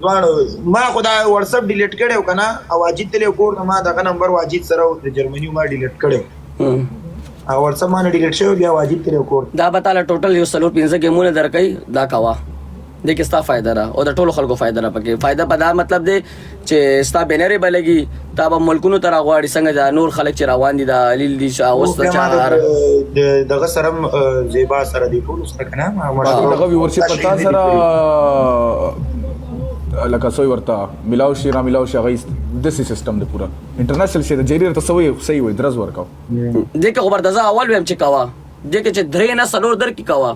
ما خو دا واتساپ ډیلیټ کړو کنه او واجد تل کور ما دا نمبر واجد سره د جرمني ما ډیلیټ کړو او واتساپ ما ډیلیټ شو بیا واجد تل کور دا به تعالی ټوټل یو سلور 15 گیمونه درکې دا کوا د کې ستا فائدہ را او د ټولو خلکو فائدہ را پکې فائدہ په دا مطلب دی چې ستا بینرې بلګي تا به ملکونو ته راغواړي څنګه دا نور خلک چې روان دي دا لیل دي اوس د چار دغه سره زیبا سره دی ټول سره کنه ما دغه ورشي پتا سره لکه سوی ورته ملاو شي را ملاو شي غیس د سیستم د پورا انټرنیشنل شي د جری ته سوی صحیح وي درز ورکاو دغه خبر دزا اول ویم چې کوا دغه چې درې نه سلور در کی کوا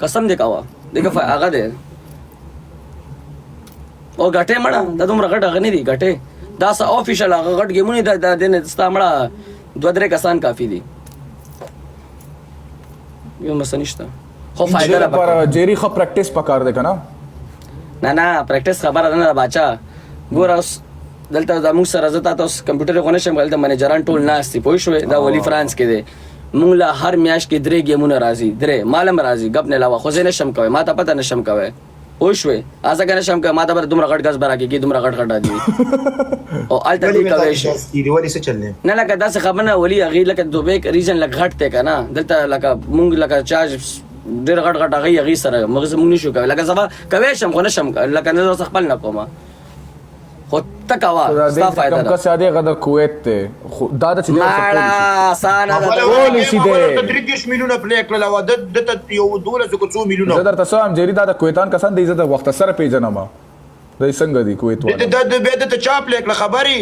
قسم دې کوا دغه هغه دې او غټه مړه د دومره غټه غنی دي غټه دا سه افیشل هغه غټ گیمونه د دې ستا مړه دوه درې کسان کافی دي یو مسنشته خو فائدہ را پر جری خو پریکټیس پکار دې کنه نه پریکټیس خبره نه بچا ګور اوس دلته زموږ سره زتا تاسو کمپیوټر غونې شم غلطه منیجران ټول ناشتي پوه شوې دا ولی فرانس کې دی مونږ لا هر میاش کې درې گیمونه راځي درې مالم راځي غب نه علاوه خو زه نشم کوي ما ته پته نشم کوي پوه شوې ازګه نشم کوي ما ته بر دومره غټ غز برا کې دومره غټ دي او الته دې کوي شي دی ولی څه چلنه نه لکه دا څه خبره ولی اغه لکه دوبه ریجن لګ غټ ته کنه دلته لکه مونږ لکه چارج ډېر غټ اغه سره مغز مونږ نشو کوي لکه زما کوي شم خو نشم لکه نه زه خپل نه کوم خو تکوا ستا فائدہ کم کا ساده غدر کویت ته دا د چې مالا آسان ده ټول شي ده 30 میلیونه پلی کړل او د یو 200 میلیونه زه درته سم جری دا د کویتان کسان د عزت وخت سره پیژنم د څنګه دی کویت والا د به د چا پلی کړل خبري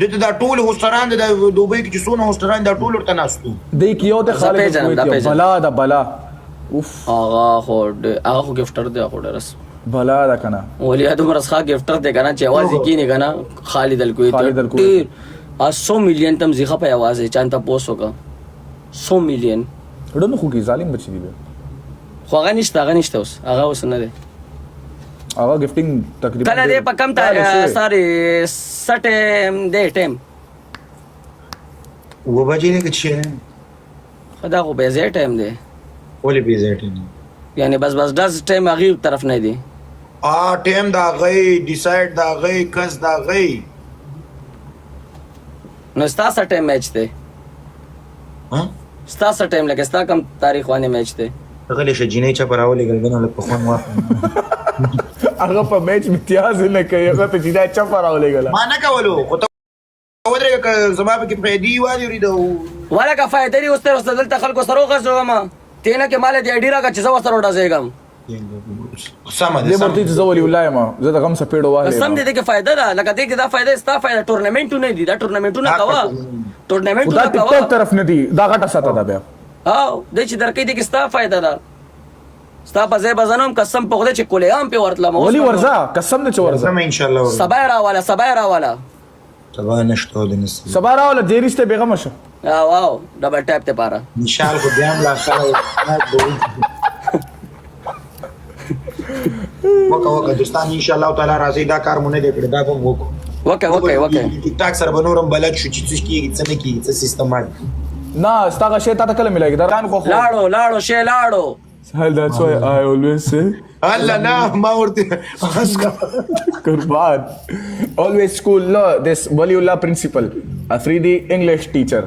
دا ټول هوستران د دوبۍ کې چې څونه هوستران دا ټول ورته ناستو د کیو د خالد کویت بلا دا بلا اوف هغه خو گفټر دی خو درس بلا دا کنه ولی ادم رسخه گفټر دی کنه چې आवाज یې کینی کنه خالد الکویت 100 میلیون تم زیخه په आवाज چانتا پوس وکا 100 میلیون ډنه خو کی ظالم بچی دی خو هغه نشته اوس نه دی هغه گفټینګ تقریبا کله دې په کم تاریخ ساري سټم دې ټیم و بجې نه کې خدا خو به زه ټیم دی ولی به زه ټیم یعنی بس داس ټیم هغه طرف نه دی ټیم دا غي ډیسایډ دا غي کس دا غي نو ستاسو ټیم میچ دی ستاسو ټیم لکه ستا کم تاریخ باندې میچ دی غلی شجینې چا پراولې ګلګنه له په خوان واخ هغه په میچ امتیاز نه کوي هغه ته جدا چا پراولې ګل ما نه کولو خو ته ودرې زما په کې فائدې وایي وريدو ولا کا فائدې اوس تر اوسه دلته خلکو سره غږم تینه کې مال دې اډی راکا چې زو سره وډا زېګم سم دې مرتي چې زولي ولای ما زه د غم سپېړو وای سم دې کې فائدہ ده لکه دې کې دا فائدہ ستا فائدہ ټورنمنت نه دی دا ټورنمنت نه کوا ټورنمنت دا ټیک ټاک طرف نه دی دا غټه ساته ده بیا او دې چې درکې دې کې ستا فائدہ ده ستا په ځای بزنوم قسم په خدای چې کولې هم په ورتلم ولی ورزا قسم نه چې ورزا سم ان شاء الله سبا راواله سبا نشته د نس سبا راواله دیریسته بیغم شه واو ډبل ټاپ ته پاره نشال کو بیان لا سره وکه دوستان ان شاء الله تعالی راځي دا کار مونږ دې کړی دا کوم وکه ټیک ټاک سره بنورم بلد شو چې څه کیږي څه نه کیږي څه سیستم نه ستاګه شی ته کله ملایږي دران خو لاړو شی لاړو Hell, that's why I always say Allah na ma urte Kurban always school law this Waliullah principal Afridi English teacher